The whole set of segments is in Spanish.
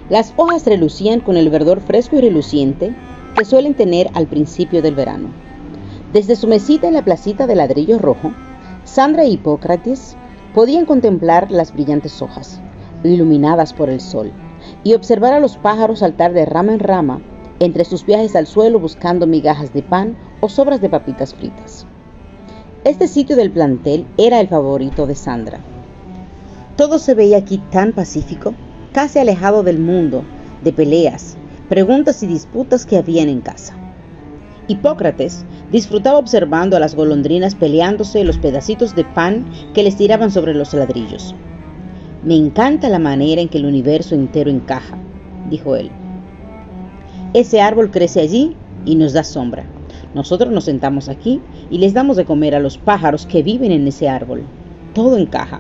Las hojas relucían con el verdor fresco y reluciente que suelen tener al principio del verano. Desde su mesita en la placita de ladrillo rojo, Sandra e Hipócrates podían contemplar las brillantes hojas, iluminadas por el sol, y observar a los pájaros saltar de rama en rama entre sus viajes al suelo buscando migajas de pan o sobras de papitas fritas. Este sitio del plantel era el favorito de Sandra. Todo se veía aquí tan pacífico, casi alejado del mundo, de peleas, preguntas y disputas que habían en casa. Hipócrates disfrutaba observando a las golondrinas peleándose los pedacitos de pan que les tiraban sobre los ladrillos. Me encanta la manera en que el universo entero encaja, dijo él. Ese árbol crece allí y nos da sombra. Nosotros nos sentamos aquí y les damos de comer a los pájaros que viven en ese árbol. Todo encaja.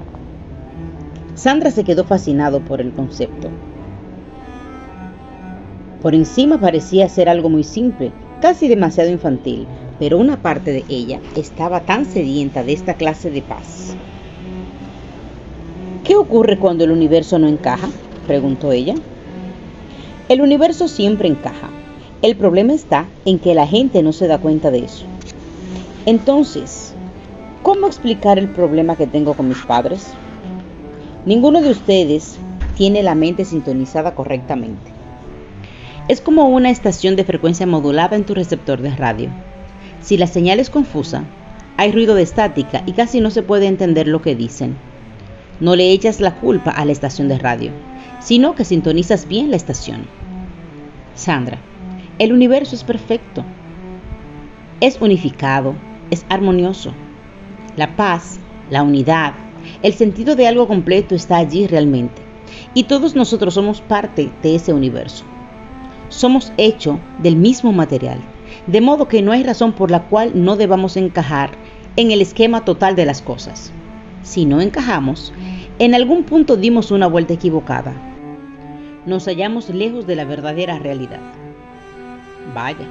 Sandra se quedó fascinado por el concepto. Por encima parecía ser algo muy simple, casi demasiado infantil, pero una parte de ella estaba tan sedienta de esta clase de paz. ¿Qué ocurre cuando el universo no encaja?, preguntó ella. El universo siempre encaja. El problema está en que la gente no se da cuenta de eso. Entonces, ¿cómo explicar el problema que tengo con mis padres? Ninguno de ustedes tiene la mente sintonizada correctamente. Es como una estación de frecuencia modulada en tu receptor de radio. Si la señal es confusa, hay ruido de estática y casi no se puede entender lo que dicen. No le echas la culpa a la estación de radio, sino que sintonizas bien la estación. Sandra, el universo es perfecto. Es unificado, es armonioso. La paz, la unidad, el sentido de algo completo está allí realmente. Y todos nosotros somos parte de ese universo. Somos hechos del mismo material, de modo que no hay razón por la cual no debamos encajar en el esquema total de las cosas. Si no encajamos, en algún punto dimos una vuelta equivocada. Nos hallamos lejos de la verdadera realidad. Vaya,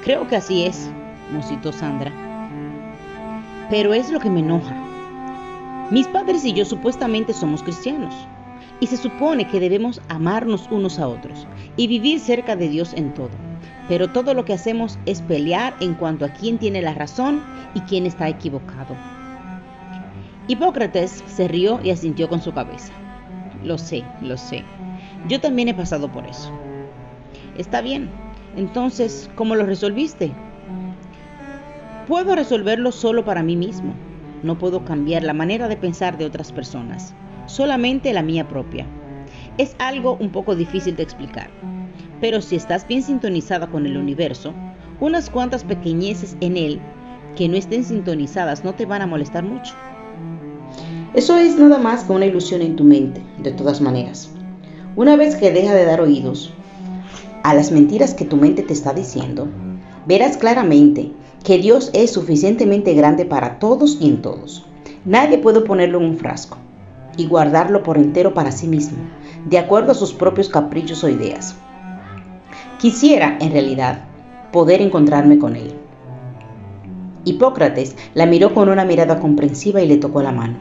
creo que así es, musitó Sandra. Pero es lo que me enoja. Mis padres y yo supuestamente somos cristianos. Y se supone que debemos amarnos unos a otros y vivir cerca de Dios en todo. Pero todo lo que hacemos es pelear en cuanto a quién tiene la razón y quién está equivocado. Hipócrates se rió y asintió con su cabeza. Lo sé. Yo también he pasado por eso. Está bien. Entonces, ¿cómo lo resolviste? Puedo resolverlo solo para mí mismo. No puedo cambiar la manera de pensar de otras personas. Solamente la mía propia. Es algo un poco difícil de explicar, pero si estás bien sintonizada con el universo, unas cuantas pequeñeces en él que no estén sintonizadas no te van a molestar mucho. Eso es nada más que una ilusión en tu mente, de todas maneras. Una vez que deja de dar oídos a las mentiras que tu mente te está diciendo, verás claramente que Dios es suficientemente grande para todos y en todos. Nadie puede ponerlo en un frasco y guardarlo por entero para sí mismo, de acuerdo a sus propios caprichos o ideas. Quisiera, en realidad, poder encontrarme con él. Hipócrates la miró con una mirada comprensiva y le tocó la mano.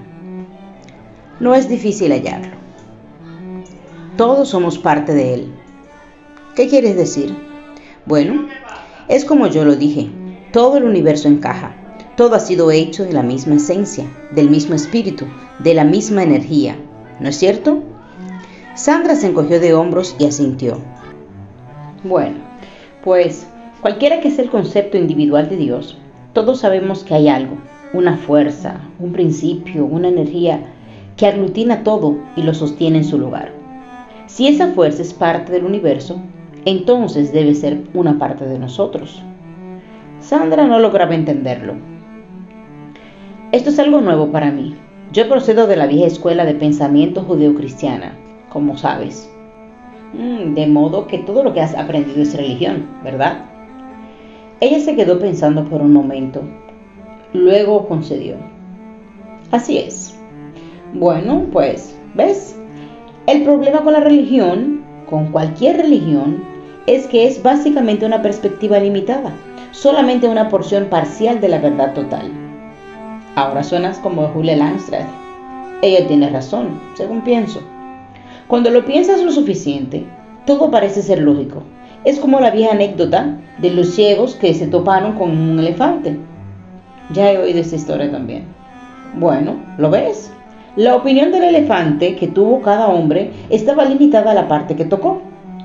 No es difícil hallarlo. Todos somos parte de él. ¿Qué quieres decir? Bueno, es como yo lo dije, todo el universo encaja. Todo ha sido hecho de la misma esencia, del mismo espíritu, de la misma energía, ¿no es cierto? Sandra se encogió de hombros y asintió. Bueno, pues cualquiera que sea el concepto individual de Dios, todos sabemos que hay algo, una fuerza, un principio, una energía que aglutina todo y lo sostiene en su lugar. Si esa fuerza es parte del universo, entonces debe ser una parte de nosotros. Sandra no lograba entenderlo. Esto es algo nuevo para mí. Yo procedo de la vieja escuela de pensamiento judeocristiana, como sabes. De modo que todo lo que has aprendido es religión, ¿verdad? Ella se quedó pensando por un momento. Luego concedió. Así es. Bueno, pues, ¿ves? El problema con la religión, con cualquier religión, es que es básicamente una perspectiva limitada, solamente una porción parcial de la verdad total. Ahora suenas como Julia Langstrath. Ella tiene razón, según pienso. Cuando lo piensas lo suficiente, todo parece ser lógico. Es como la vieja anécdota de los ciegos que se toparon con un elefante. Ya he oído esta historia también. Bueno, ¿lo ves? La opinión del elefante que tuvo cada hombre estaba limitada a la parte que tocó.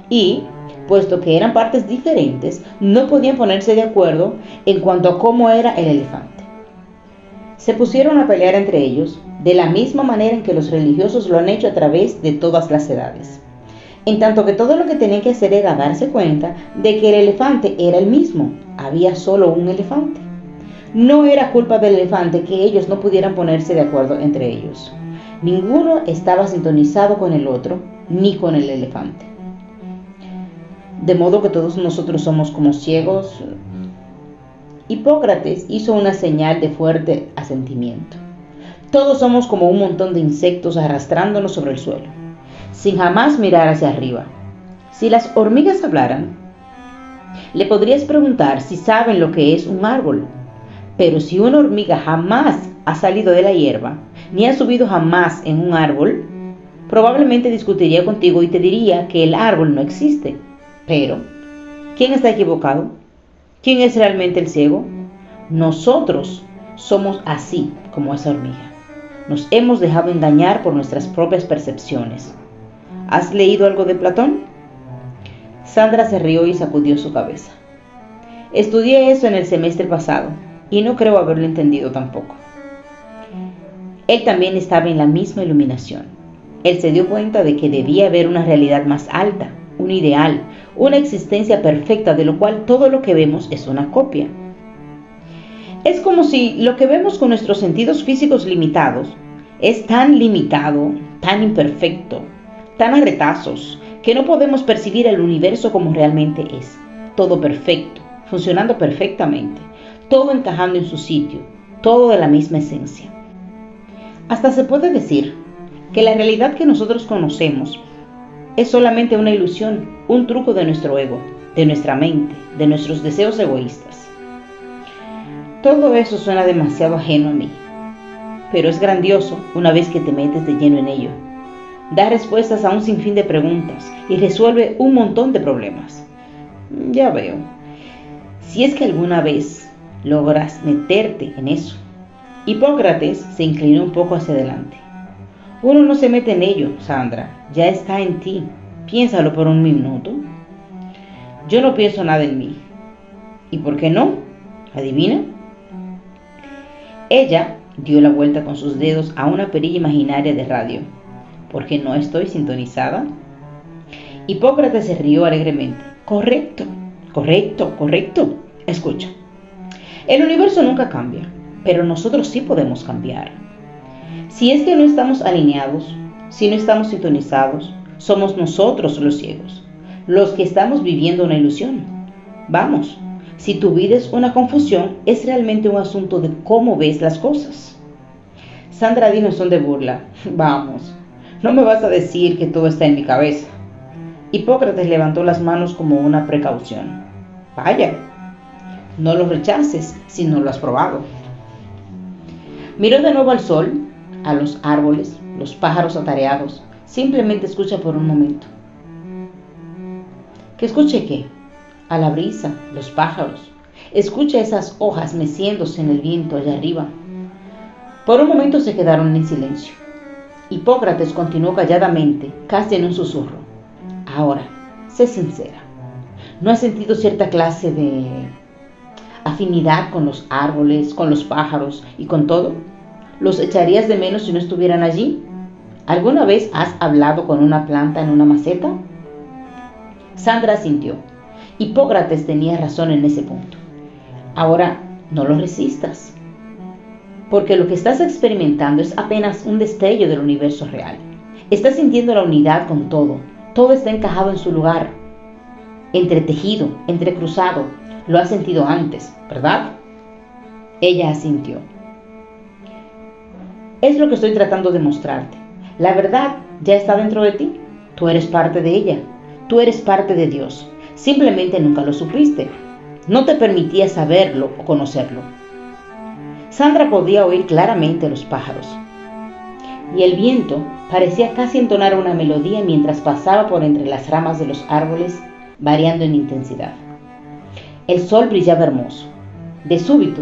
Y, puesto que eran partes diferentes, no podían ponerse de acuerdo en cuanto a cómo era el elefante. Se pusieron a pelear entre ellos, de la misma manera en que los religiosos lo han hecho a través de todas las edades. En tanto que todo lo que tenían que hacer era darse cuenta de que el elefante era el mismo, había solo un elefante. No era culpa del elefante que ellos no pudieran ponerse de acuerdo entre ellos. Ninguno estaba sintonizado con el otro, ni con el elefante. De modo que todos nosotros somos como ciegos. Hipócrates hizo una señal de fuerte asentimiento. Todos somos como un montón de insectos arrastrándonos sobre el suelo, sin jamás mirar hacia arriba. Si las hormigas hablaran, le podrías preguntar si saben lo que es un árbol. Pero si una hormiga jamás ha salido de la hierba, ni ha subido jamás en un árbol, probablemente discutiría contigo y te diría que el árbol no existe. Pero, ¿quién está equivocado? ¿Quién es realmente el ciego? Nosotros somos así como esa hormiga. Nos hemos dejado engañar por nuestras propias percepciones. ¿Has leído algo de Platón? Sandra se rió y sacudió su cabeza. Estudié eso en el semestre pasado y no creo haberlo entendido tampoco. Él también estaba en la misma iluminación. Él se dio cuenta de que debía haber una realidad más alta, un ideal, una existencia perfecta de lo cual todo lo que vemos es una copia. Es como si lo que vemos con nuestros sentidos físicos limitados es tan limitado, tan imperfecto, tan a retazos, que no podemos percibir el universo como realmente es. Todo perfecto, funcionando perfectamente, todo encajando en su sitio, todo de la misma esencia. Hasta se puede decir que la realidad que nosotros conocemos es solamente una ilusión, un truco de nuestro ego, de nuestra mente, de nuestros deseos egoístas. Todo eso suena demasiado ajeno a mí, pero es grandioso una vez que te metes de lleno en ello. Da respuestas a un sinfín de preguntas y resuelve un montón de problemas. Ya veo. Si es que alguna vez logras meterte en eso. Hipócrates se inclinó un poco hacia adelante. Uno no se mete en ello, Sandra. Ya está en ti. Piénsalo por un minuto. Yo no pienso nada en mí. ¿Y por qué no? ¿Adivina? Ella dio la vuelta con sus dedos a una perilla imaginaria de radio. ¿Por qué no estoy sintonizada? Hipócrates se rió alegremente. Correcto, correcto, correcto. Escucha. El universo nunca cambia, pero nosotros sí podemos cambiar. Si es que no estamos alineados, si no estamos sintonizados, somos nosotros los ciegos, los que estamos viviendo una ilusión. Vamos, si tu vida es una confusión, es realmente un asunto de cómo ves las cosas. Sandra dijo en son de burla. Vamos, no me vas a decir que todo está en mi cabeza. Hipócrates levantó las manos como una precaución. Vaya, no lo rechaces si no lo has probado. Miró de nuevo al sol, a los árboles, los pájaros atareados. Simplemente escucha por un momento. ¿Que escuche qué? A la brisa, los pájaros. Escucha esas hojas meciéndose en el viento allá arriba. Por un momento se quedaron en silencio. Hipócrates continuó calladamente, casi en un susurro. Ahora, sé sincera. ¿No has sentido cierta clase de afinidad con los árboles, con los pájaros y con todo? ¿Los echarías de menos si no estuvieran allí? ¿Alguna vez has hablado con una planta en una maceta? Sandra asintió. Hipócrates tenía razón en ese punto. Ahora, no lo resistas, porque lo que estás experimentando es apenas un destello del universo real. Estás sintiendo la unidad con todo. Todo está encajado en su lugar, entretejido, entrecruzado. Lo has sentido antes, ¿verdad? Ella asintió. Es lo que estoy tratando de mostrarte. La verdad ya está dentro de ti. Tú eres parte de ella. Tú eres parte de Dios. Simplemente nunca lo supiste. No te permitía saberlo o conocerlo. Sandra podía oír claramente a los pájaros. y el viento parecía casi entonar una melodía mientras pasaba por entre las ramas de los árboles, variando en intensidad. El sol brillaba hermoso. De súbito,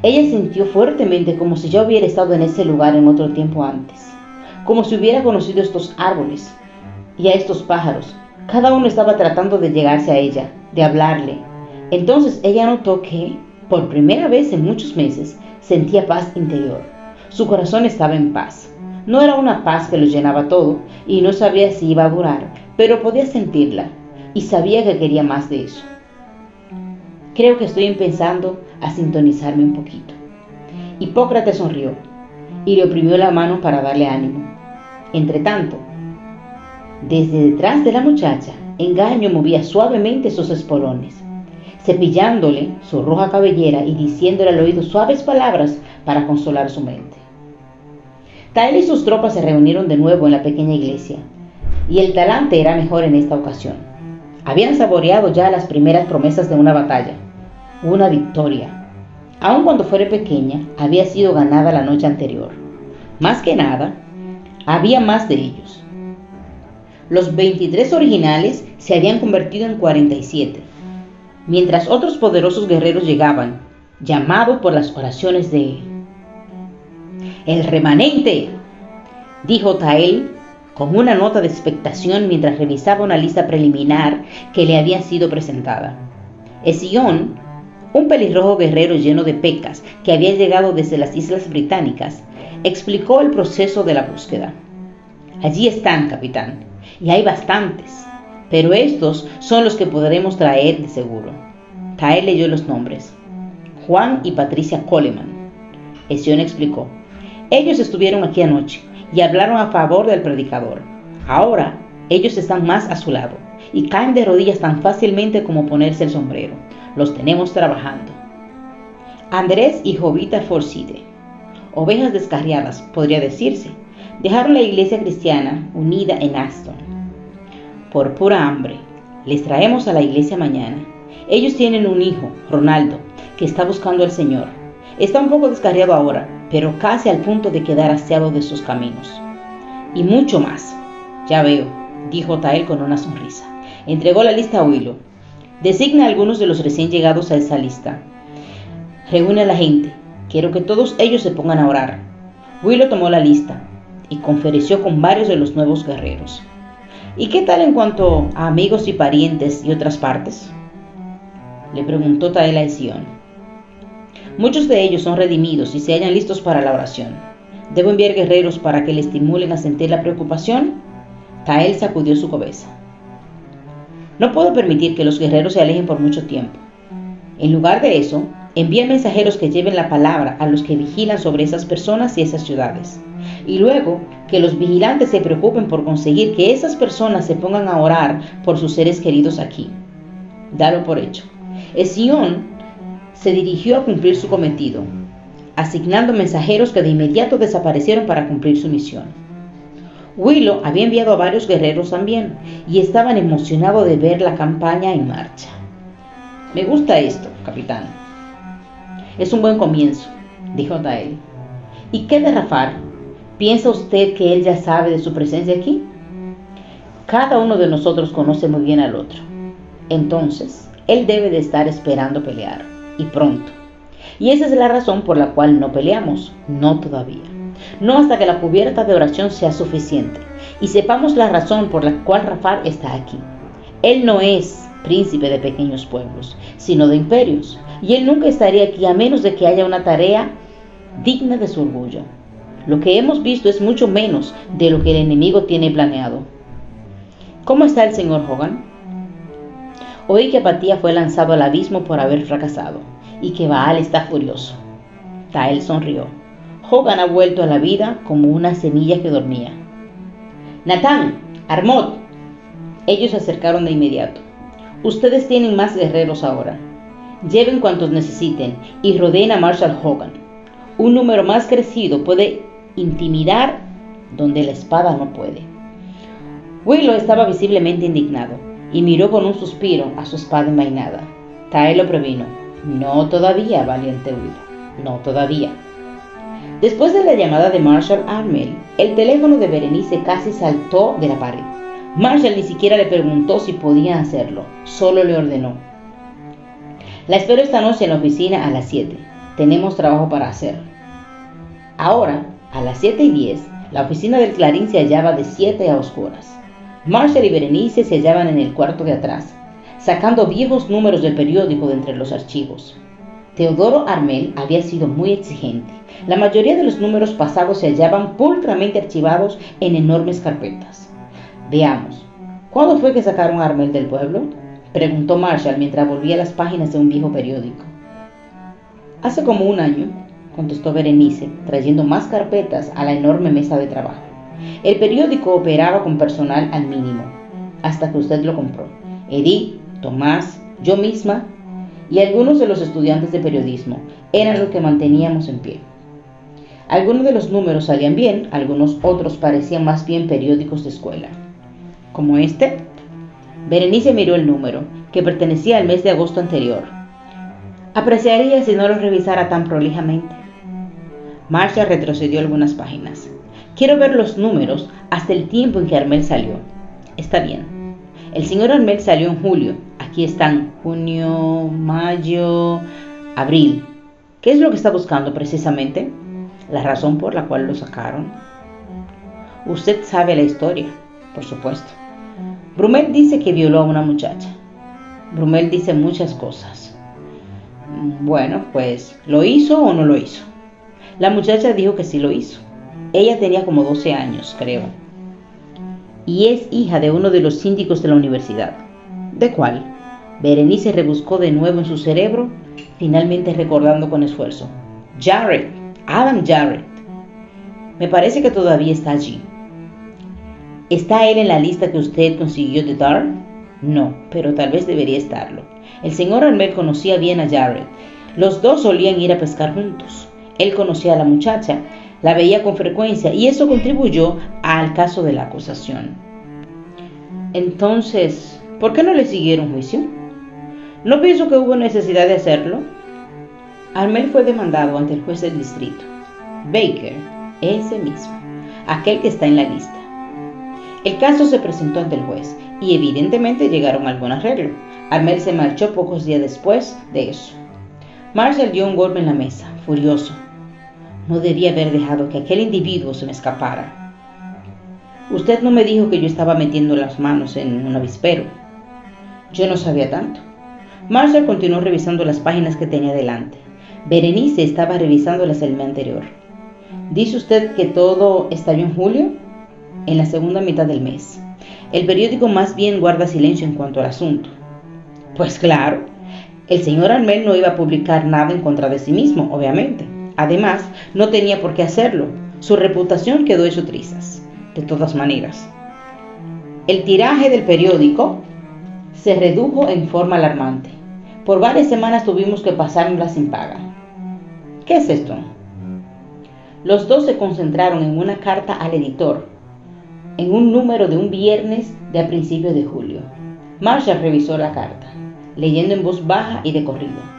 ella sintió fuertemente como si ya hubiera estado en ese lugar en otro tiempo antes, como si hubiera conocido estos árboles y a estos pájaros. Cada uno estaba tratando de llegarse a ella, de hablarle. Entonces ella notó que, por primera vez en muchos meses, sentía paz interior. Su corazón estaba en paz. No era una paz que lo llenaba todo y no sabía si iba a durar, pero podía sentirla y sabía que quería más de eso. Creo que estoy empezando a sintonizarme un poquito. Hipócrates sonrió y le oprimió la mano para darle ánimo. Entretanto, desde detrás de la muchacha, Engaño movía suavemente sus espolones, cepillándole su roja cabellera y diciéndole al oído suaves palabras para consolar su mente. Tael y sus tropas se reunieron de nuevo en la pequeña iglesia, y el talante era mejor en esta ocasión. Habían saboreado ya las primeras promesas de una batalla, una victoria. Aun cuando fuera pequeña, había sido ganada la noche anterior. Más que nada, había más de ellos. Los 23 originales se habían convertido en 47, mientras otros poderosos guerreros llegaban, llamados por las oraciones de «El remanente», dijo Tael con una nota de expectación mientras revisaba una lista preliminar que le había sido presentada. Esión, un pelirrojo guerrero lleno de pecas que había llegado desde las Islas Británicas, explicó el proceso de la búsqueda. «Allí están, capitán, y hay bastantes, pero estos son los que podremos traer de seguro». Tael leyó los nombres: Juan y Patricia Coleman. Esión explicó: «Ellos estuvieron aquí anoche y hablaron a favor del predicador. Ahora ellos están más a su lado y caen de rodillas tan fácilmente como ponerse el sombrero. Los tenemos trabajando». Andrés y Jovita Forsythe, ovejas descarriadas, podría decirse, dejaron la iglesia cristiana unida en Aston. Por pura hambre, les traemos a la iglesia mañana. Ellos tienen un hijo, Ronaldo, que está buscando al Señor. Está un poco descarriado ahora, pero casi al punto de quedar hastiado de sus caminos. Y mucho más. Ya veo, dijo Tael con una sonrisa. Entregó la lista a Willow. Designa a algunos de los recién llegados a esa lista. Reúne a la gente. Quiero que todos ellos se pongan a orar. Willow tomó la lista y conferenció con varios de los nuevos guerreros. ¿Y qué tal en cuanto a amigos y parientes y otras partes?, le preguntó Tael a Esión. Muchos de ellos son redimidos y se hallan listos para la oración. ¿Debo enviar guerreros para que le estimulen a sentir la preocupación? Tael sacudió su cabeza. No puedo permitir que los guerreros se alejen por mucho tiempo. En lugar de eso, envía mensajeros que lleven la palabra a los que vigilan sobre esas personas y esas ciudades. Y luego, que los vigilantes se preocupen por conseguir que esas personas se pongan a orar por sus seres queridos aquí. Dalo por hecho. Esión se dirigió a cumplir su cometido, asignando mensajeros que de inmediato desaparecieron para cumplir su misión. Willow había enviado a varios guerreros también, y estaban emocionados de ver la campaña en marcha. Me gusta esto, capitán. Es un buen comienzo, dijo Tael. ¿Y qué de Rafar? ¿Piensa usted que él ya sabe de su presencia aquí? Cada uno de nosotros conoce muy bien al otro. Entonces, él debe de estar esperando pelear, y pronto. Y esa es la razón por la cual no peleamos, no todavía. No hasta que la cubierta de oración sea suficiente, y sepamos la razón por la cual Rafar está aquí. Él no es príncipe de pequeños pueblos, sino de imperios, y él nunca estaría aquí a menos de que haya una tarea digna de su orgullo. Lo que hemos visto es mucho menos de lo que el enemigo tiene planeado. ¿Cómo está el señor Hogan? Oí que Apatía fue lanzado al abismo por haber fracasado, y que Baal está furioso. Tael sonrió. Hogan ha vuelto a la vida como una semilla que dormía. Natán, Armod. Ellos se acercaron de inmediato. Ustedes tienen más guerreros ahora. Lleven cuantos necesiten y rodeen a Marshal Hogan. Un número más crecido puede intimidar donde la espada no puede. Willow estaba visiblemente indignado y miró con un suspiro a su espada envainada. Tael lo previno. No todavía, valiente Willow. No todavía. Después de la llamada de Marshall a Armel, el teléfono de Berenice casi saltó de la pared. Marshall ni siquiera le preguntó si podía hacerlo, solo le ordenó: la espero esta noche en la oficina a las 7. Tenemos trabajo para hacer. Ahora, a las 7:10, la oficina del Clarín se hallaba de 7 a oscuras. Marshall y Berenice se hallaban en el cuarto de atrás, sacando viejos números del periódico de entre los archivos. Teodoro Armel había sido muy exigente. La mayoría de los números pasados se hallaban pulcramente archivados en enormes carpetas. Veamos, ¿cuándo fue que sacaron a Armel del pueblo?, preguntó Marshall mientras volvía las páginas de un viejo periódico. Hace como un año, contestó Berenice, trayendo más carpetas a la enorme mesa de trabajo. El periódico operaba con personal al mínimo, hasta que usted lo compró. Edith, Tomás, yo misma y algunos de los estudiantes de periodismo eran los que manteníamos en pie. Algunos de los números salían bien, algunos otros parecían más bien periódicos de escuela. ¿Como este? Berenice miró el número, que pertenecía al mes de agosto anterior. Apreciaría si no lo revisara tan prolijamente. Marshall retrocedió algunas páginas. Quiero ver los números hasta el tiempo en que Armel salió. Está bien. El señor Armel salió en julio. Aquí están junio, mayo, abril. ¿Qué es lo que está buscando precisamente? La razón por la cual lo sacaron. Usted sabe la historia, por supuesto. Brumel dice que violó a una muchacha. Brumel dice muchas cosas. Bueno, pues, ¿lo hizo o no lo hizo? La muchacha dijo que sí lo hizo. Ella tenía como 12 años, creo. Y es hija de uno de los síndicos de la universidad. ¿De cuál? Berenice rebuscó de nuevo en su cerebro, finalmente recordando con esfuerzo. Jarrett, Adam Jarrett. Me parece que todavía está allí. ¿Está él en la lista que usted consiguió de Dart? No, pero tal vez debería estarlo. El señor Armel conocía bien a Jarrett. Los dos solían ir a pescar juntos. Él conocía a la muchacha, la veía con frecuencia y eso contribuyó al caso de la acusación. Entonces, ¿por qué no le siguieron juicio? No pienso que hubo necesidad de hacerlo. Armel fue demandado ante el juez del distrito, Baker, ese mismo, aquel que está en la lista. El caso se presentó ante el juez y evidentemente llegaron a algún arreglo. Armel se marchó pocos días después de eso. Marshall dio un golpe en la mesa, furioso. No debía haber dejado que aquel individuo se me escapara. Usted no me dijo que yo estaba metiendo las manos en un avispero. Yo no sabía tanto. Marshall continuó revisando las páginas que tenía delante. Berenice estaba revisándolas el mes anterior. ¿Dice usted que todo estalló en julio? En la segunda mitad del mes. El periódico más bien guarda silencio en cuanto al asunto. Pues claro, el señor Armel no iba a publicar nada en contra de sí mismo, obviamente. Además, no tenía por qué hacerlo. Su reputación quedó hecho trizas. De todas maneras, el tiraje del periódico se redujo en forma alarmante. Por varias semanas tuvimos que pasárnosla sin paga. ¿Qué es esto? Los dos se concentraron en una carta al editor, en un número de un viernes de a principios de julio. Marshall revisó la carta, leyendo en voz baja y de corrido.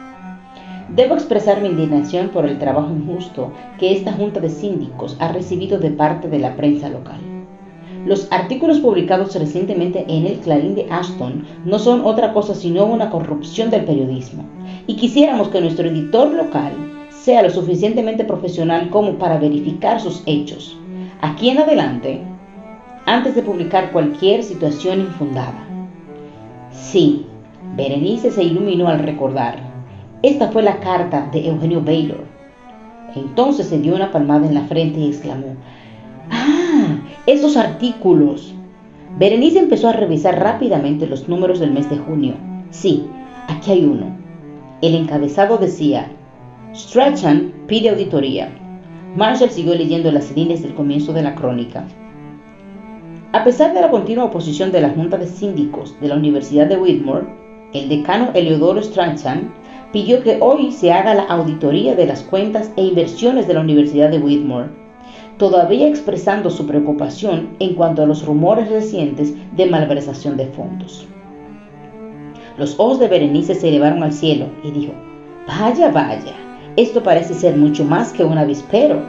Debo expresar mi indignación por el trabajo injusto que esta junta de síndicos ha recibido de parte de la prensa local. Los artículos publicados recientemente en el Clarín de Ashton no son otra cosa sino una corrupción del periodismo, y quisiéramos que nuestro editor local sea lo suficientemente profesional como para verificar sus hechos. Aquí en adelante, antes de publicar cualquier situación infundada. Sí, Berenice se iluminó al recordar. Esta fue la carta de Eugenio Baylor. Entonces se dio una palmada en la frente y exclamó: ¡Ah! ¡Esos artículos! Berenice empezó a revisar rápidamente los números del mes de junio. Sí, aquí hay uno. El encabezado decía: Strachan pide auditoría. Marshall siguió leyendo las líneas del comienzo de la crónica. A pesar de la continua oposición de la Junta de Síndicos de la Universidad de Whitmore, el decano Eleodoro Strachan pidió que hoy se haga la auditoría de las cuentas e inversiones de la Universidad de Whitmore, todavía expresando su preocupación en cuanto a los rumores recientes de malversación de fondos. Los ojos de Berenice se elevaron al cielo y dijo: Vaya, vaya, esto parece ser mucho más que un avispero.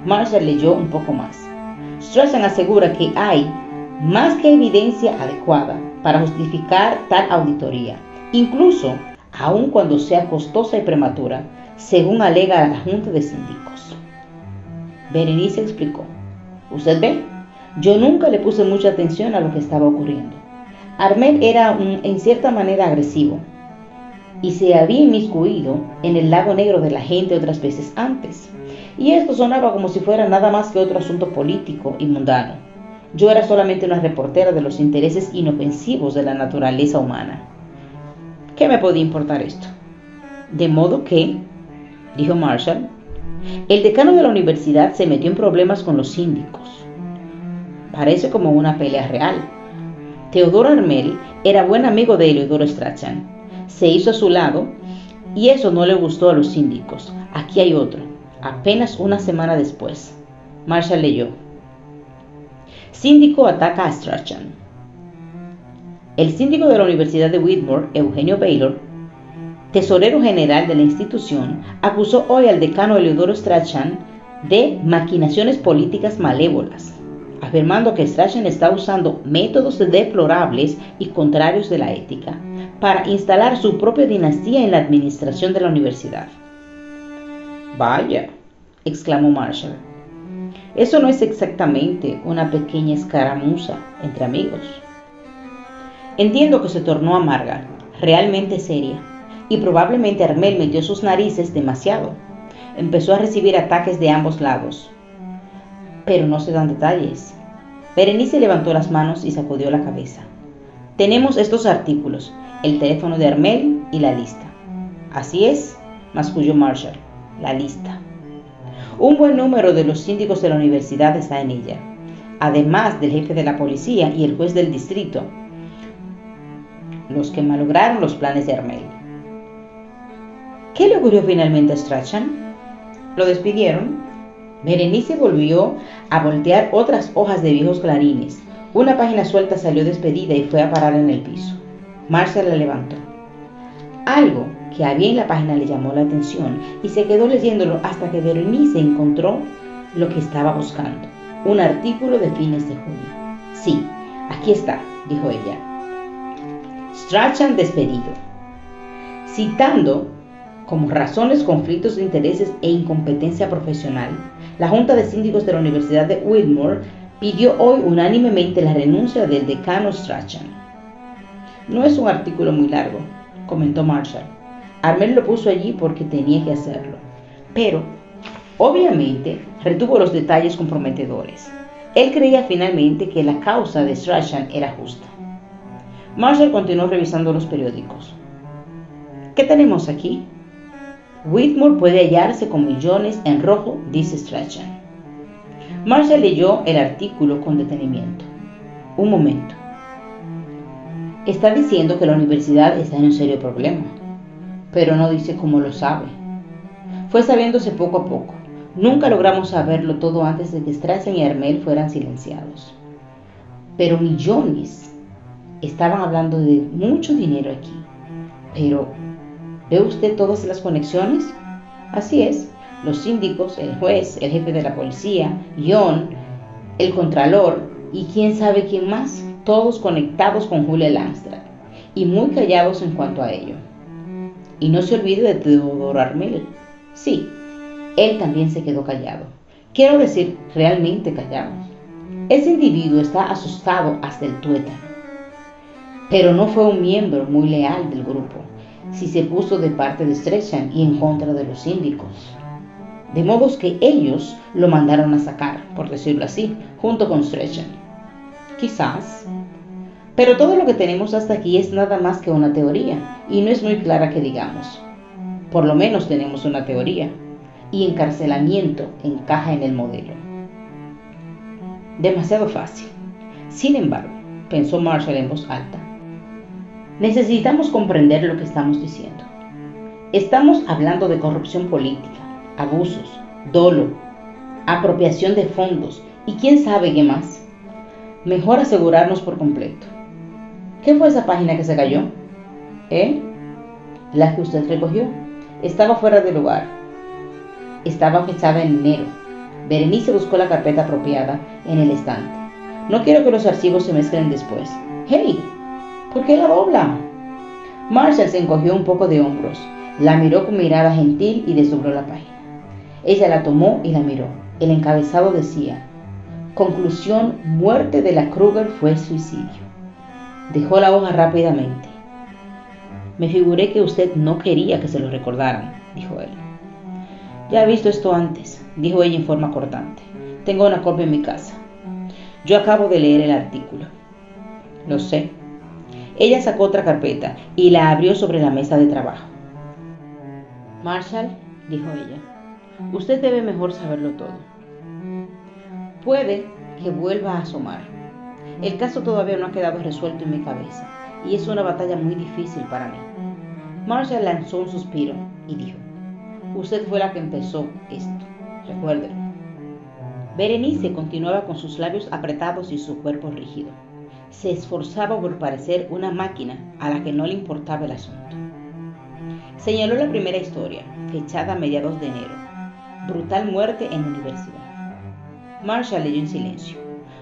Marshall leyó un poco más. Strachan asegura que hay más que evidencia adecuada para justificar tal auditoría, incluso aun cuando sea costosa y prematura, según alega la Junta de Síndicos. Berenice explicó: usted ve, yo nunca le puse mucha atención a lo que estaba ocurriendo. Armel era en cierta manera agresivo y se había inmiscuido en el lago negro de la gente otras veces antes. Y esto sonaba como si fuera nada más que otro asunto político y mundano. Yo era solamente una reportera de los intereses inofensivos de la naturaleza humana. ¿Qué me podía importar esto? De modo que, dijo Marshall, el decano de la universidad se metió en problemas con los síndicos. Parece como una pelea real. Teodoro Armel era buen amigo de Eleodoro Strachan. Se hizo a su lado y eso no le gustó a los síndicos. Aquí hay otro. Apenas una semana después, Marshall leyó: síndico ataca a Strachan. El síndico de la Universidad de Whitmore, Eugenio Baylor, tesorero general de la institución, acusó hoy al decano Eleodoro Strachan de maquinaciones políticas malévolas, afirmando que Strachan está usando métodos deplorables y contrarios de la ética para instalar su propia dinastía en la administración de la universidad. Vaya, exclamó Marshall. Eso no es exactamente una pequeña escaramuza entre amigos. Entiendo que se tornó amarga, realmente seria, y probablemente Armel metió sus narices demasiado. Empezó a recibir ataques de ambos lados. Pero no se dan detalles. Berenice levantó las manos y sacudió la cabeza. Tenemos estos artículos, el teléfono de Armel y la lista. Así es, masculló Marshall, la lista. Un buen número de los síndicos de la universidad está en ella, además del jefe de la policía y el juez del distrito, los que malograron los planes de Armel. ¿Qué le ocurrió finalmente a Strachan? ¿Lo despidieron? Berenice volvió a voltear otras hojas de viejos clarines. Una página suelta salió despedida y fue a parar en el piso. Marshall la levantó. Algo que había en la página le llamó la atención y se quedó leyéndolo hasta que Berenice encontró lo que estaba buscando: un artículo de fines de junio. Sí, aquí está, dijo ella. Strachan despedido. Citando como razones conflictos de intereses e incompetencia profesional, la Junta de Síndicos de la Universidad de Whitmore pidió hoy unánimemente la renuncia del decano Strachan. No es un artículo muy largo, comentó Marshall. Armel lo puso allí porque tenía que hacerlo, pero obviamente retuvo los detalles comprometedores. Él creía finalmente que la causa de Strachan era justa. Marshall continuó revisando los periódicos. ¿Qué tenemos aquí? Whitmore puede hallarse con millones en rojo, dice Strachan. Marshall leyó el artículo con detenimiento. Un momento. Está diciendo que la universidad está en un serio problema, pero no dice cómo lo sabe. Fue sabiéndose poco a poco. Nunca logramos saberlo todo antes de que Strachan y Armel fueran silenciados. Pero millones. Estaban hablando de mucho dinero aquí. Pero, ¿ve usted todas las conexiones? Así es. Los síndicos, el juez, el jefe de la policía, John, el contralor y quién sabe quién más, todos conectados con Julia Langstrad y muy callados en cuanto a ello. Y no se olvide de Teodoro Armel. Sí, él también se quedó callado. Quiero decir, realmente callado. Ese individuo está asustado hasta el tuétano. Pero no fue un miembro muy leal del grupo, si se puso de parte de Strachan y en contra de los síndicos. De modo que ellos lo mandaron a sacar, por decirlo así, junto con Strachan. Quizás. Pero todo lo que tenemos hasta aquí es nada más que una teoría, y no es muy clara que digamos. Por lo menos tenemos una teoría, y encarcelamiento encaja en el modelo. Demasiado fácil. Sin embargo, pensó Marshall en voz alta, necesitamos comprender lo que estamos diciendo. Estamos hablando de corrupción política, abusos, dolo, apropiación de fondos y quién sabe qué más. Mejor asegurarnos por completo. ¿Qué fue esa página que se cayó? La que usted recogió. Estaba fuera de lugar. Estaba fechada en enero. Berenice buscó la carpeta apropiada en el estante. No quiero que los archivos se mezclen después. ¡Hey! ¿Por qué la dobla? Marshall se encogió un poco de hombros. La miró con mirada gentil y desdobló la página. Ella la tomó y la miró. El encabezado decía: conclusión, muerte de la Kruger fue suicidio. Dejó la hoja rápidamente. Me figuré que usted no quería que se lo recordaran, dijo él. Ya he visto esto antes, dijo ella en forma cortante. Tengo una copia en mi casa. Yo acabo de leer el artículo. Lo sé. Ella sacó otra carpeta y la abrió sobre la mesa de trabajo. Marshall, dijo ella, usted debe mejor saberlo todo. Puede que vuelva a asomar. El caso todavía no ha quedado resuelto en mi cabeza y es una batalla muy difícil para mí. Marshall lanzó un suspiro y dijo: usted fue la que empezó esto, recuérdelo. Berenice continuaba con sus labios apretados y su cuerpo rígido. Se esforzaba por parecer una máquina a la que no le importaba el asunto. Señaló la primera historia, fechada a mediados de enero. Brutal muerte en la universidad. Marshall leyó en silencio.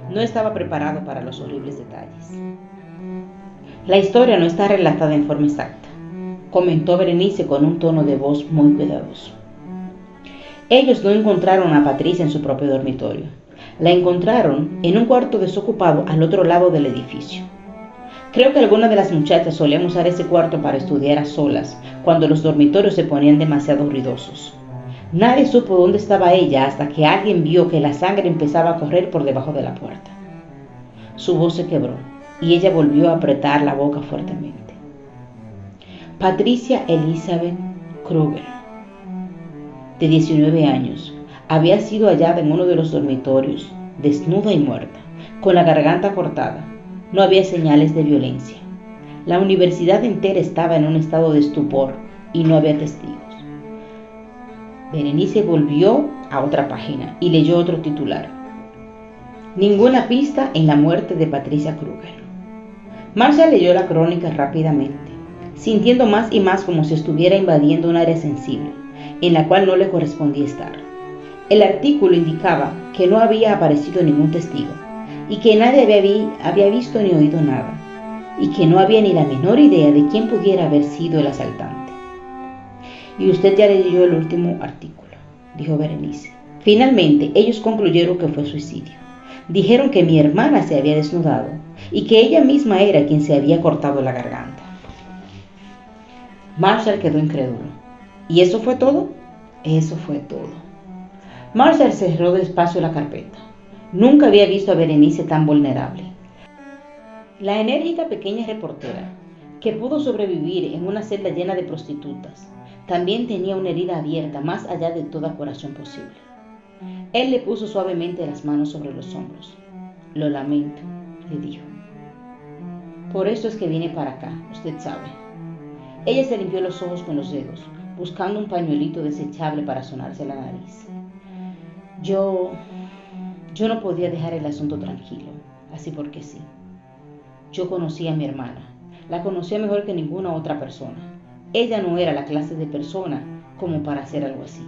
No estaba preparado para los horribles detalles. La historia no está relatada en forma exacta, comentó Berenice con un tono de voz muy cuidadoso. Ellos no encontraron a Patricia en su propio dormitorio. La encontraron en un cuarto desocupado al otro lado del edificio. Creo que algunas de las muchachas solían usar ese cuarto para estudiar a solas, cuando los dormitorios se ponían demasiado ruidosos. Nadie supo dónde estaba ella hasta que alguien vio que la sangre empezaba a correr por debajo de la puerta. Su voz se quebró y ella volvió a apretar la boca fuertemente. Patricia Elizabeth Kruger, de 19 años, había sido hallada en uno de los dormitorios, desnuda y muerta, con la garganta cortada. No había señales de violencia. La universidad entera estaba en un estado de estupor y no había testigos. Berenice volvió a otra página y leyó otro titular: ninguna pista en la muerte de Patricia Kruger. Marshall leyó la crónica rápidamente, sintiendo más y más como si estuviera invadiendo un área sensible, en la cual no le correspondía estar. El artículo indicaba que no había aparecido ningún testigo, y que nadie había visto ni oído nada, y que no había ni la menor idea de quién pudiera haber sido el asaltante. Y usted ya leyó el último artículo, dijo Berenice. Finalmente, ellos concluyeron que fue suicidio. Dijeron que mi hermana se había desnudado y que ella misma era quien se había cortado la garganta. Marshall quedó incrédulo. ¿Y eso fue todo? Eso fue todo. Marshall cerró despacio la carpeta. Nunca había visto a Berenice tan vulnerable. La enérgica pequeña reportera, que pudo sobrevivir en una celda llena de prostitutas, también tenía una herida abierta más allá de toda curación posible. Él le puso suavemente las manos sobre los hombros. Lo lamento, le dijo. Por eso es que vine para acá, usted sabe. Ella se limpió los ojos con los dedos, buscando un pañuelito desechable para sonarse la nariz. Yo no podía dejar el asunto tranquilo, así porque sí. Yo conocí a mi hermana. La conocía mejor que ninguna otra persona. Ella no era la clase de persona como para hacer algo así.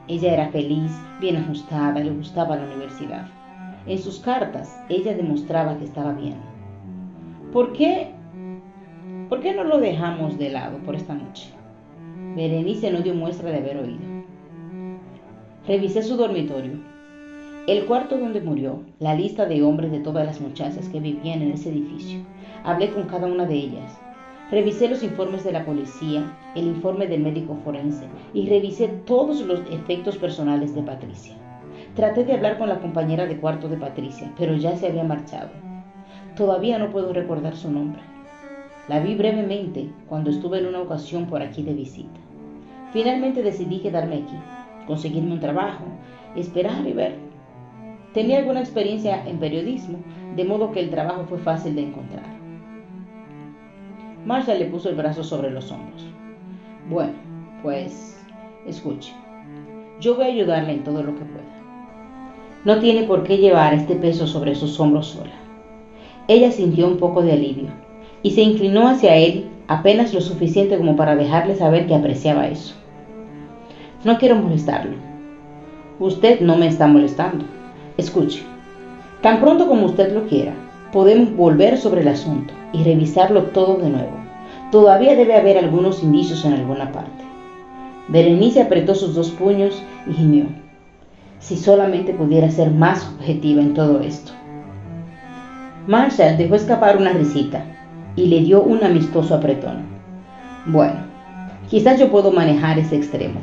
Ella era feliz, bien ajustada, le gustaba la universidad. En sus cartas, ella demostraba que estaba bien. ¿Por qué no lo dejamos de lado por esta noche? Berenice no dio muestra de haber oído. Revisé su dormitorio, el cuarto donde murió, la lista de hombres de todas las muchachas que vivían en ese edificio. Hablé con cada una de ellas. Revisé los informes de la policía, el informe del médico forense y revisé todos los efectos personales de Patricia. Traté de hablar con la compañera de cuarto de Patricia, pero ya se había marchado. Todavía no puedo recordar su nombre. La vi brevemente cuando estuve en una ocasión por aquí de visita. Finalmente decidí quedarme aquí, conseguirme un trabajo, esperar y ver. Tenía alguna experiencia en periodismo, de modo que el trabajo fue fácil de encontrar. Marshall le puso el brazo sobre los hombros. Bueno, pues, escuche. Yo voy a ayudarle en todo lo que pueda. No tiene por qué llevar este peso sobre sus hombros sola. Ella sintió un poco de alivio y se inclinó hacia él apenas lo suficiente como para dejarle saber que apreciaba eso. No quiero molestarlo. Usted no me está molestando. Escuche, tan pronto como usted lo quiera, podemos volver sobre el asunto y revisarlo todo de nuevo. Todavía debe haber algunos indicios en alguna parte. Berenice apretó sus dos puños y gimió. Si solamente pudiera ser más objetiva en todo esto. Marshall dejó escapar una risita y le dio un amistoso apretón. Bueno, quizás yo puedo manejar ese extremo.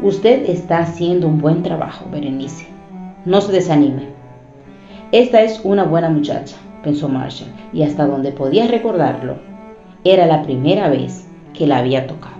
Usted está haciendo un buen trabajo, Berenice. No se desanime. Esta es una buena muchacha, pensó Marshall, y hasta donde podía recordarlo, era la primera vez que la había tocado.